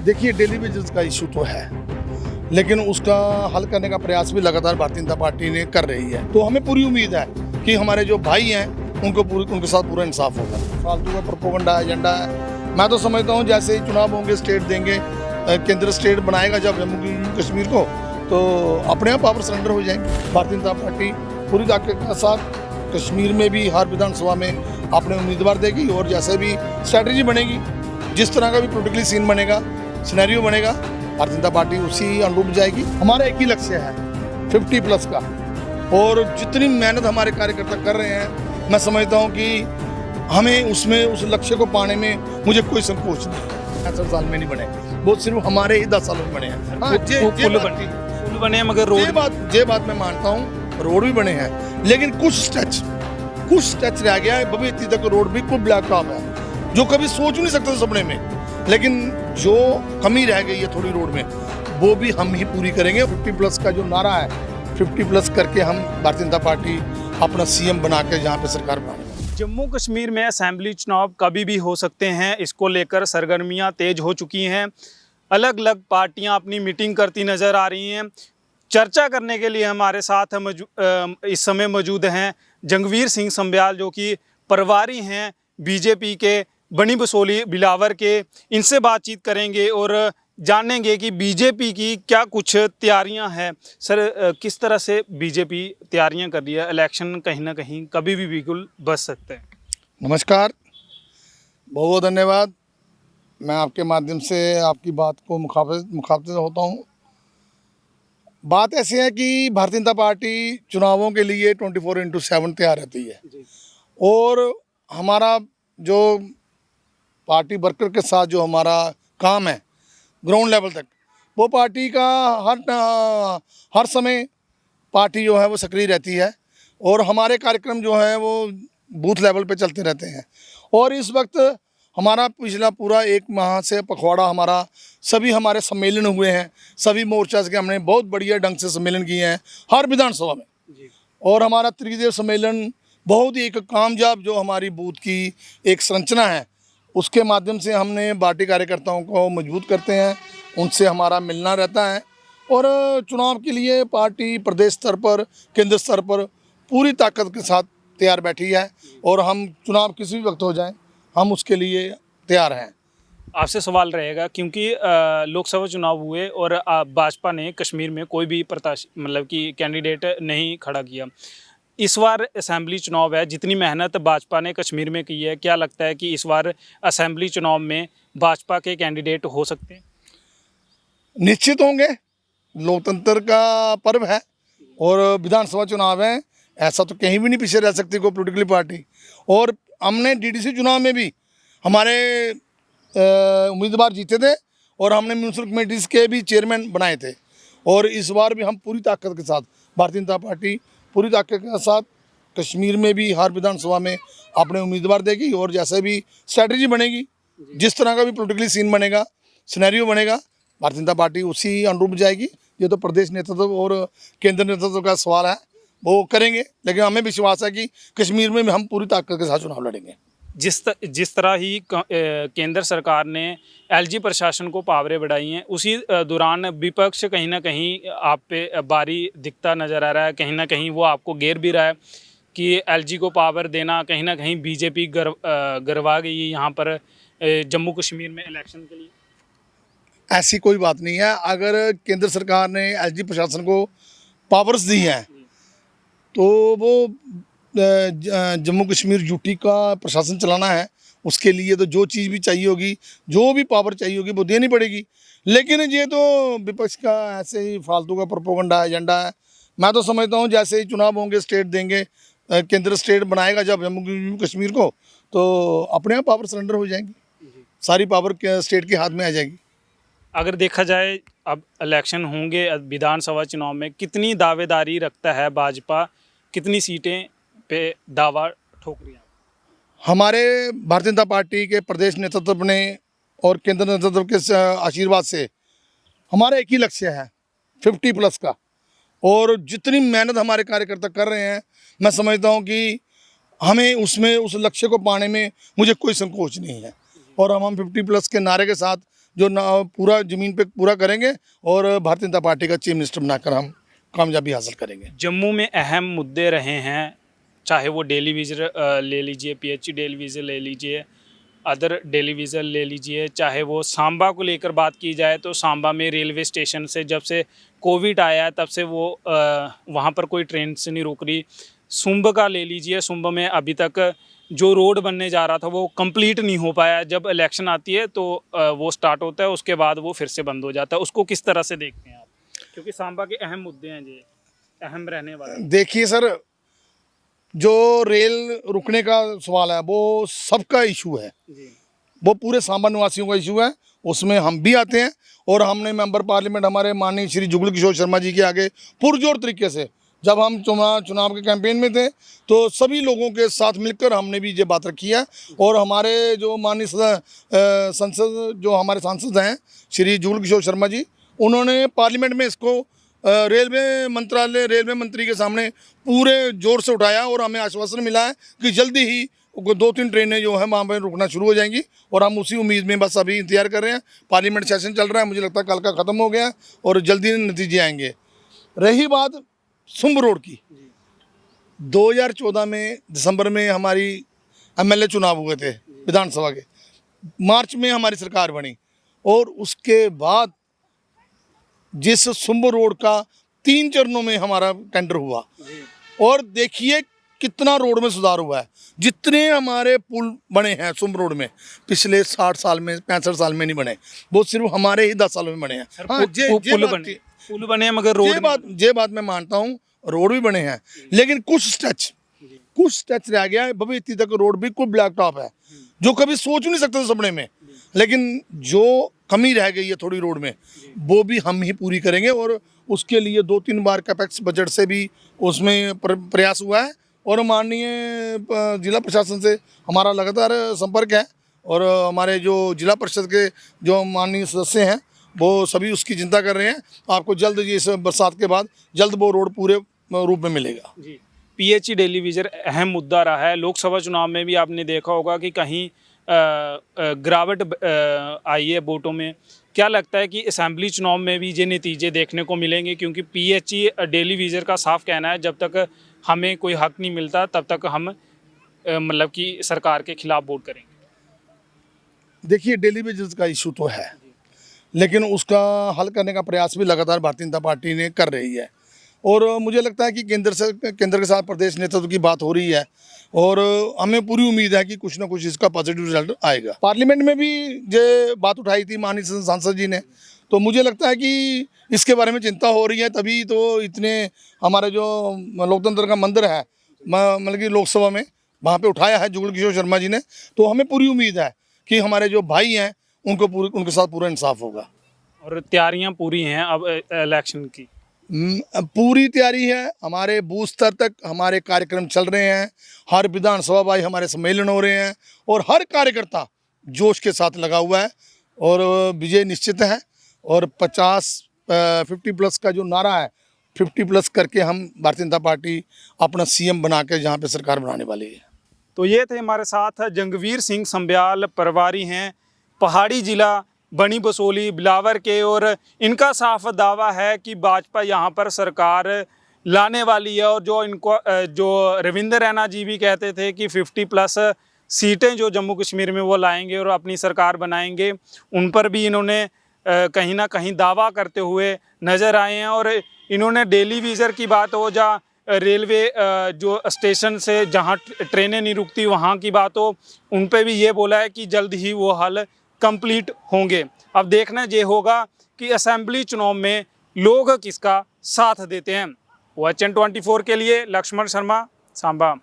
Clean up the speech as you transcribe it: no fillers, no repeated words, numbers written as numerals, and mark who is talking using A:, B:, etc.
A: देखिए, daily wages का issue तो है, लेकिन उसका हल करने का प्रयास भी लगातार भारतीय जनता पार्टी ने कर रही है। तो हमें पूरी उम्मीद है कि हमारे जो भाई हैं उनके साथ पूरा इंसाफ होगा। फालतू का प्रोपेगेंडा एजेंडा है। मैं तो समझता हूँ जैसे ही चुनाव होंगे, स्टेट देंगे, केंद्र स्टेट बनाएगा जब जम्मू कश्मीर को, तो अपने आप पावर सरेंडर हो जाएंगे। भारतीय जनता पार्टी पूरी ताकत के साथ कश्मीर में भी हर विधानसभा में अपने उम्मीदवार देगी, और जैसे भी स्ट्रैटेजी बनेगी, जिस तरह का भी पोलिटिकली सीन बनेगा, सिनेरियो बनेगा, भारतीय जनता पार्टी उसी अनुरूप जाएगी। हमारा एक ही लक्ष्य है 50+ का, और जितनी मेहनत हमारे कार्यकर्ता कर रहे हैं, मैं समझता हूं कि हमें उस लक्ष्य को पाने में मुझे कोई संकोच नहीं है। 60 साल में नहीं बने, वो सिर्फ हमारे ही 10 सालों में बने हैं। हाँ,
B: पुल बने मगर रोड,
A: ये बात मैं मानता हूँ, रोड भी बने हैं, लेकिन कुछ स्ट्रेच रह गया है। भविष्य तक रोड बिल्कुल ब्लैक टॉप है, जो कभी सोच नहीं सकते सपने में। लेकिन जो कमी रह गई है थोड़ी रोड में, वो भी हम ही पूरी करेंगे। 50+ का जो नारा है, 50+ करके हम भारतीय जनता पार्टी अपना सीएम बना के जहाँ पे सरकार बनाएंगे।
B: जम्मू कश्मीर में असेंबली चुनाव कभी भी हो सकते हैं, इसको लेकर सरगर्मियां तेज हो चुकी हैं। अलग अलग पार्टियां अपनी मीटिंग करती नज़र आ रही हैं। चर्चा करने के लिए हमारे साथ इस समय मौजूद हैं जंगवीर सिंह संब्याल, जो कि प्रभारी हैं बीजेपी के बनी बसोली बिलावर के। इनसे बातचीत करेंगे और जानेंगे कि बीजेपी की क्या कुछ तैयारियां हैं। सर, किस तरह से बीजेपी तैयारियां कर रही है? इलेक्शन कहीं ना कहीं कभी भी बिल्कुल बच सकते हैं।
A: नमस्कार, बहुत बहुत धन्यवाद। मैं आपके माध्यम से आपकी बात को मुखातिब होता हूँ। बात ऐसी है कि भारतीय जनता पार्टी चुनावों के लिए 24/7 तैयार रहती है, और हमारा जो पार्टी वर्कर के साथ जो हमारा काम है ग्राउंड लेवल तक, वो पार्टी का हर समय पार्टी जो है वो सक्रिय रहती है, और हमारे कार्यक्रम जो है वो बूथ लेवल पे चलते रहते हैं। और इस वक्त हमारा पिछला पूरा 1 माह से पखवाड़ा, हमारा सभी हमारे सम्मेलन हुए हैं, सभी मोर्चा के हमने बहुत बढ़िया ढंग से सम्मेलन किए हैं हर विधानसभा में जी। और हमारा त्रिदिवसीय सम्मेलन बहुत ही एक कामयाब, जो हमारी बूथ की एक संरचना है, उसके माध्यम से हमने पार्टी कार्यकर्ताओं को मजबूत करते हैं, उनसे हमारा मिलना रहता है। और चुनाव के लिए पार्टी प्रदेश स्तर पर, केंद्र स्तर पर पूरी ताकत के साथ तैयार बैठी है, और हम चुनाव किसी भी वक्त हो जाए, हम उसके लिए तैयार हैं।
B: आपसे सवाल रहेगा, क्योंकि लोकसभा चुनाव हुए और भाजपा ने कश्मीर में कोई भी प्रत्याशी मतलब कि कैंडिडेट नहीं खड़ा किया। इस बार असेंबली चुनाव है, जितनी मेहनत भाजपा ने कश्मीर में की है, क्या लगता है कि इस बार असेंबली चुनाव में भाजपा के कैंडिडेट हो सकते हैं?
A: निश्चित होंगे। लोकतंत्र का पर्व है और विधानसभा चुनाव है, ऐसा तो कहीं भी नहीं पीछे रह सकती कोई पॉलिटिकल पार्टी। और हमने डीडीसी चुनाव में भी हमारे उम्मीदवार जीते थे, और हमने म्यूनसिपल कमेटीज़ के भी चेयरमैन बनाए थे। और इस बार भी हम पूरी ताकत के साथ, भारतीय जनता पार्टी पूरी ताकत के साथ कश्मीर में भी हर विधानसभा में अपने उम्मीदवार देगी, और जैसे भी स्ट्रैटेजी बनेगी, जिस तरह का भी पोलिटिकली सीन बनेगा, सिनेरियो बनेगा, भारतीय जनता पार्टी उसी अनुरूप जाएगी। ये तो प्रदेश नेतृत्व और केंद्र नेतृत्व का सवाल है, वो करेंगे, लेकिन हमें विश्वास है कि कश्मीर में भी हम पूरी ताकत के साथ चुनाव लड़ेंगे।
B: जिस तरह ही केंद्र सरकार ने एलजी प्रशासन को पावरें बढ़ाई हैं, उसी दौरान विपक्ष कहीं ना कहीं आप पे भारी दिखता नज़र आ रहा है। कहीं ना कहीं वो आपको घेर भी रहा है कि एलजी को पावर देना कहीं ना कहीं बीजेपी गरवा गई है यहाँ पर जम्मू कश्मीर में इलेक्शन के लिए।
A: ऐसी कोई बात नहीं है। अगर केंद्र सरकार ने एलजी प्रशासन को पावर्स दी हैं, तो वो जम्मू कश्मीर यूटी का प्रशासन चलाना है, उसके लिए तो जो चीज़ भी चाहिए होगी, जो भी पावर चाहिए होगी, वो देनी पड़ेगी। लेकिन ये तो विपक्ष का ऐसे ही फालतू का प्रोपेगेंडा एजेंडा है। मैं तो समझता हूँ जैसे ही चुनाव होंगे, स्टेट देंगे, केंद्र स्टेट बनाएगा जब जम्मू कश्मीर को, तो अपने आप पावर सरेंडर हो जाएंगी, सारी पावर स्टेट के हाथ में आ जाएगी।
B: अगर देखा जाए, अब इलेक्शन होंगे विधानसभा चुनाव में, कितनी दावेदारी रखता है भाजपा, कितनी सीटें पे दावा ठोक रही है?
A: हमारे भारतीय जनता पार्टी के प्रदेश नेतृत्व ने और केंद्र नेतृत्व के आशीर्वाद से हमारा एक ही लक्ष्य है 50+ का, और जितनी मेहनत हमारे कार्यकर्ता कर रहे हैं, मैं समझता हूं कि हमें उस लक्ष्य को पाने में मुझे कोई संकोच नहीं है। और हम 50+ के नारे के साथ जो पूरा ज़मीन पे पूरा करेंगे और भारतीय जनता पार्टी का चीफ मिनिस्टर बनाकर हम कामयाबी हासिल करेंगे।
B: जम्मू में अहम मुद्दे रहे हैं, चाहे वो डेली विज़िट ले लीजिए, पीएचई डेली विज़िट ले लीजिए, अदर डेली विज़िट ले लीजिए, चाहे वो सांबा को लेकर बात की जाए तो सांबा में रेलवे स्टेशन से जब से कोविड आया है तब से वो वहाँ पर कोई ट्रेन से नहीं रुक रही। सुंब का ले लीजिए, सुंब में अभी तक जो रोड बनने जा रहा था वो कंप्लीट नहीं हो पाया। जब इलेक्शन आती है तो वो स्टार्ट होता है, उसके बाद वो फिर से बंद हो जाता है। उसको किस तरह से देखते हैं आप, क्योंकि सांबा के अहम मुद्दे हैं ये, अहम रहने वाले।
A: देखिए सर, जो रेल रुकने का सवाल है वो सबका इशू है,
B: जी
A: वो पूरे सांबा निवासियों का इशू है, उसमें हम भी आते हैं। और हमने मेंबर पार्लियामेंट हमारे माननीय श्री जुगल किशोर शर्मा जी के आगे पुरजोर तरीके से, जब हम चुनाव के कैंपेन में थे तो सभी लोगों के साथ मिलकर हमने भी ये बात रखी है। और हमारे जो माननीय संसद जो हमारे सांसद हैं श्री जुगल किशोर शर्मा जी, उन्होंने पार्लियामेंट में इसको रेलवे मंत्री के सामने पूरे जोर से उठाया और हमें आश्वासन मिला है कि जल्दी ही 2-3 ट्रेनें जो है वहाँ पर रुकना शुरू हो जाएंगी। और हम उसी उम्मीद में बस अभी इंतजार कर रहे हैं। पार्लियामेंट सेशन चल रहा है, मुझे लगता है कल का ख़त्म हो गया और जल्दी नतीजे आएंगे। रही बात सुंब रोड की, 2014 में दिसंबर में हमारी एमएलए चुनाव हुए थे विधानसभा के, मार्च में हमारी सरकार बनी और उसके बाद जिस सुंब रोड का 3 चरणों में हमारा टेंडर हुआ और देखिए कितना रोड में सुधार हुआ है। जितने हमारे पुल बने हैं सुंब रोड में पिछले 60 साल में 65 साल में नहीं बने, वो सिर्फ हमारे ही 10 सालों में बने हैं। हाँ,
B: पुल बने हैं मगर रोड,
A: ये बात मैं मानता हूँ, रोड भी बने हैं लेकिन कुछ स्ट्रेच रह गया है। भविष्य तक रोड बिल्कुल ब्लैक टॉप है, जो कभी सोच नहीं सकते थे सपने में। लेकिन जो कमी रह गई है थोड़ी रोड में, वो भी हम ही पूरी करेंगे और उसके लिए 2-3 बार कैपेक्स बजट से भी उसमें प्रयास हुआ है। और माननीय जिला प्रशासन से हमारा लगातार संपर्क है और हमारे जो जिला परिषद के जो माननीय सदस्य हैं वो सभी उसकी चिंता कर रहे हैं। आपको जल्द इस बरसात के बाद जल्द वो रोड पूरे रूप में मिलेगा।
B: जी, पीएचई डेली विज़िट अहम मुद्दा रहा है। लोकसभा चुनाव में भी आपने देखा होगा कि कहीं गिरावट आई है वोटों में। क्या लगता है कि असेंबली चुनाव में भी ये नतीजे देखने को मिलेंगे? क्योंकि पीएचई डेली विज़िट का साफ कहना है जब तक हमें कोई हक नहीं मिलता तब तक हम मतलब कि सरकार के खिलाफ वोट करेंगे।
A: देखिए, डेली वेजेस का इशू तो है, लेकिन उसका हल करने का प्रयास भी लगातार भारतीय जनता पार्टी ने कर रही है। और मुझे लगता है कि केंद्र के साथ प्रदेश नेतृत्व की बात हो रही है और हमें पूरी उम्मीद है कि कुछ ना कुछ इसका पॉजिटिव रिजल्ट आएगा। पार्लियामेंट में भी ये बात उठाई थी माननीय सांसद जी ने, तो मुझे लगता है कि इसके बारे में चिंता हो रही है। तभी तो इतने हमारे जो लोकतंत्र का मंदिर है मतलब कि लोकसभा में वहाँ पे उठाया है जुगल किशोर शर्मा जी ने। तो हमें पूरी उम्मीद है कि हमारे जो भाई हैं उनके साथ पूरा इंसाफ होगा।
B: और तैयारियां पूरी हैं अब इलेक्शन की?
A: पूरी तैयारी है। हमारे बूथ स्तर तक हमारे कार्यक्रम चल रहे हैं, हर विधानसभा भाई हमारे सम्मेलन हो रहे हैं और हर कार्यकर्ता जोश के साथ लगा हुआ है और विजय निश्चित है। और 50+ का जो नारा है, 50+ करके हम भारतीय जनता पार्टी अपना सीएम बना के जहाँ पे सरकार बनाने वाली है।
B: तो ये थे हमारे साथ जंगवीर सिंह संब्याल, प्रभारी हैं पहाड़ी जिला बनी बसोली बिलावर के, और इनका साफ दावा है कि भाजपा यहाँ पर सरकार लाने वाली है। और जो रविंद्र रैना जी भी कहते थे कि 50+ सीटें जो जम्मू कश्मीर में वो लाएंगे और अपनी सरकार बनाएंगे, उन पर भी इन्होंने कहीं ना कहीं दावा करते हुए नज़र आए हैं। और इन्होंने डेली विज़िट की बात हो, जहाँ रेलवे जो स्टेशन से जहाँ ट्रेनें नहीं रुकती वहाँ की बात हो, उन पे भी ये बोला है कि जल्द ही वो हल कंप्लीट होंगे। अब देखना ये होगा कि असेंबली चुनाव में लोग किसका साथ देते हैं। WHN 24 के लिए लक्ष्मण शर्मा, सांबा।